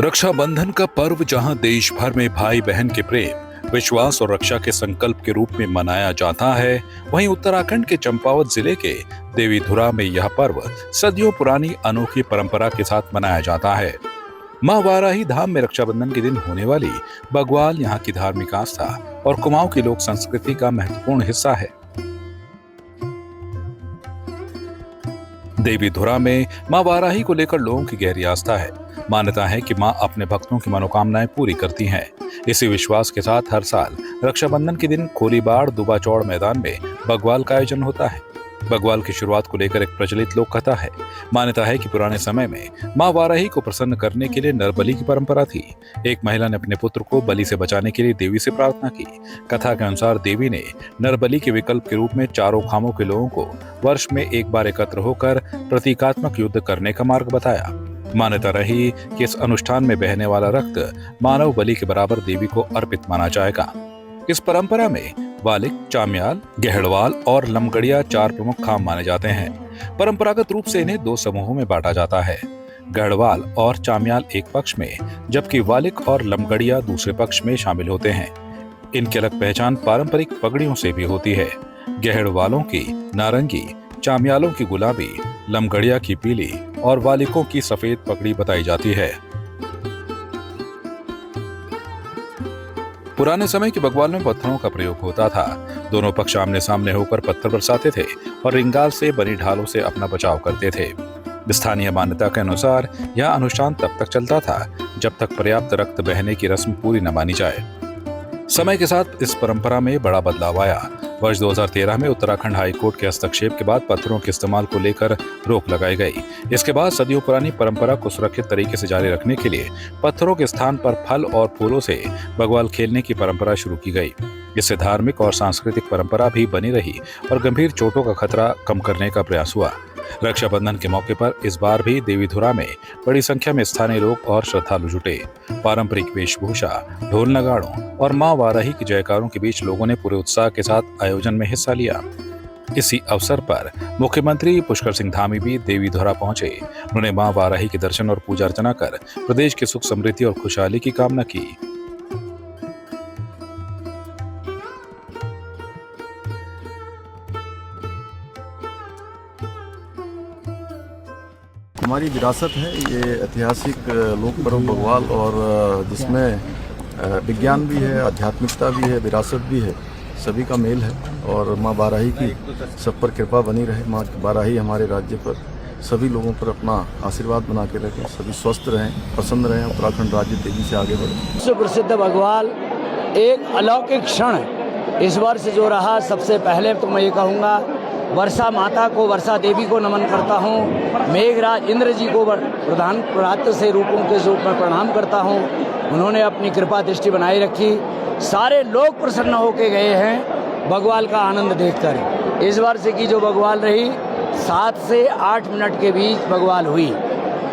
रक्षाबंधन का पर्व जहां देश भर में भाई बहन के प्रेम, विश्वास और रक्षा के संकल्प के रूप में मनाया जाता है, वहीं उत्तराखंड के चंपावत जिले के देवीधुरा में यह पर्व सदियों पुरानी अनोखी परंपरा के साथ मनाया जाता है। मां वाराही धाम में रक्षाबंधन के दिन होने वाली बग्वाल यहाँ की धार्मिक आस्था और कुमाऊं की लोक संस्कृति का महत्वपूर्ण हिस्सा है। देवीधुरा में मां वाराही को लेकर लोगों की गहरी आस्था है। मान्यता है कि मां अपने भक्तों की मनोकामनाएं पूरी करती हैं। इसी विश्वास के साथ हर साल रक्षाबंधन के दिन खोलीबाड़ दुबाचौड़ मैदान में बग्वाल का आयोजन होता है। बग्वाल की शुरुआत को लेकर एक प्रचलित लोक कथा है। मान्यता है कि पुराने समय में मां वाराही को प्रसन्न करने के लिए नरबलि की परंपरा थी। एक महिला ने अपने पुत्र को बलि से बचाने के लिए देवी से प्रार्थना की। कथा के अनुसार देवी ने नरबलि के विकल्प के रूप में चारों खामों के लोगों को वर्ष में एक बार एकत्र होकर प्रतीकात्मक युद्ध करने का मार्ग बताया। मान्यता रही कि इस अनुष्ठान में बहने वाला रक्त मानव बलि के बराबर देवी को अर्पित माना जाएगा। इस परंपरा में वालिक, चाम्याल, गहड़वाल और लमगड़िया चार प्रमुख खाम माने जाते हैं। परंपरागत रूप से इन्हें दो समूहों में बांटा जाता है। गहड़वाल और चाम्याल एक पक्ष में, जबकि वालिक और लमगड़िया दूसरे पक्ष में शामिल होते हैं। इनकी अलग पहचान पारंपरिक पगड़ियों से भी होती है। गहड़वालों की नारंगी, चाम्यालों की गुलाबी, लमगड़िया की पीली और वालिकों की सफेद पगड़ी बताई जाती है। पुराने समय के बग्वाल में पत्थरों का प्रयोग होता था। दोनों पक्ष आमने सामने होकर पत्थर बरसाते थे और रिंगाल से बनी ढालों से अपना बचाव करते थे। स्थानीय मान्यता के अनुसार यह अनुष्ठान तब तक चलता था जब तक पर्याप्त रक्त बहने की रस्म पूरी न मानी जाए। समय के साथ इस परंपरा में बड़ा बदलाव आया। वर्ष 2013 में उत्तराखंड हाई कोर्ट के हस्तक्षेप के बाद पत्थरों के इस्तेमाल को लेकर रोक लगाई गई। इसके बाद सदियों पुरानी परंपरा को सुरक्षित तरीके से जारी रखने के लिए पत्थरों के स्थान पर फल और फूलों से बग्वाल खेलने की परंपरा शुरू की गई। इससे धार्मिक और सांस्कृतिक परंपरा भी बनी रही और गंभीर चोटों का खतरा कम करने का प्रयास हुआ। रक्षाबंधन के मौके पर इस बार भी देवीधुरा में बड़ी संख्या में स्थानीय लोग और श्रद्धालु जुटे। पारंपरिक वेशभूषा, ढोल नगाड़ों और मां वाराही की जयकारों के बीच लोगों ने पूरे उत्साह के साथ आयोजन में हिस्सा लिया। इसी अवसर पर मुख्यमंत्री पुष्कर सिंह धामी भी देवीधुरा पहुंचे। उन्होंने मां वाराही के दर्शन और पूजा अर्चना कर प्रदेश की सुख समृद्धि और खुशहाली की कामना की। हमारी विरासत है ये ऐतिहासिक लोक पर्व बग्वाल, और जिसमें विज्ञान भी है, आध्यात्मिकता भी है, विरासत भी है, सभी का मेल है। और माँ वाराही की सब पर कृपा बनी रहे। माँ वाराही हमारे राज्य पर, सभी लोगों पर अपना आशीर्वाद बना के रखें, सभी स्वस्थ रहें, प्रसन्न रहें, उत्तराखंड राज्य तेजी से आगे बढ़े। विश्व प्रसिद्ध बग्वाल एक अलौकिक क्षण है। इस वर्ष जो रहा, सबसे पहले तो मैं ये कहूँगा, वर्षा माता को, वर्षा देवी को नमन करता हूँ। मेघराज इंद्र जी को प्रधान प्रातः से रूपों के रूप में प्रणाम करता हूँ। उन्होंने अपनी कृपा दृष्टि बनाए रखी। सारे लोग प्रसन्न होके गए हैं बग्वाल का आनंद देखकर। इस वर्ष की जो बग्वाल रही, 7 से 8 मिनट के बीच बग्वाल हुई,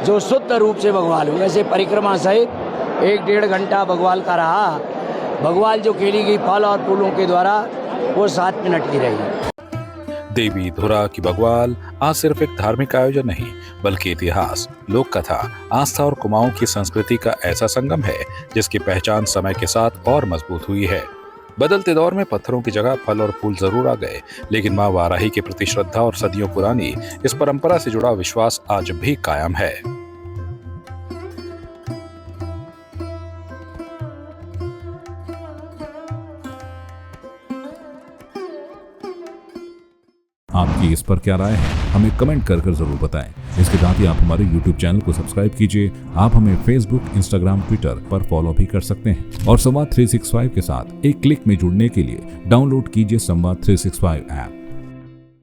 जो शुद्ध रूप से बग्वाल हुई। ऐसे परिक्रमा सहित 1-1.5 घंटा बग्वाल का रहा। बग्वाल जो खेली गई फल और फूलों के द्वारा, वो 7 मिनट की रही। देवीधुरा की बग्वाल आज सिर्फ एक धार्मिक आयोजन नहीं, बल्कि इतिहास, लोक कथा, आस्था और कुमाऊं की संस्कृति का ऐसा संगम है जिसकी पहचान समय के साथ और मजबूत हुई है। बदलते दौर में पत्थरों की जगह फल और फूल जरूर आ गए, लेकिन मां वाराही के प्रति श्रद्धा और सदियों पुरानी इस परंपरा से जुड़ा विश्वास आज भी कायम है। आपकी इस पर क्या राय है, हमें कमेंट कर जरूर बताएं। इसके साथ ही आप हमारे YouTube चैनल को सब्सक्राइब कीजिए। आप हमें Facebook, Instagram, Twitter पर फॉलो भी कर सकते हैं। और संवाद 365 के साथ एक क्लिक में जुड़ने के लिए डाउनलोड कीजिए संवाद 365 ऐप।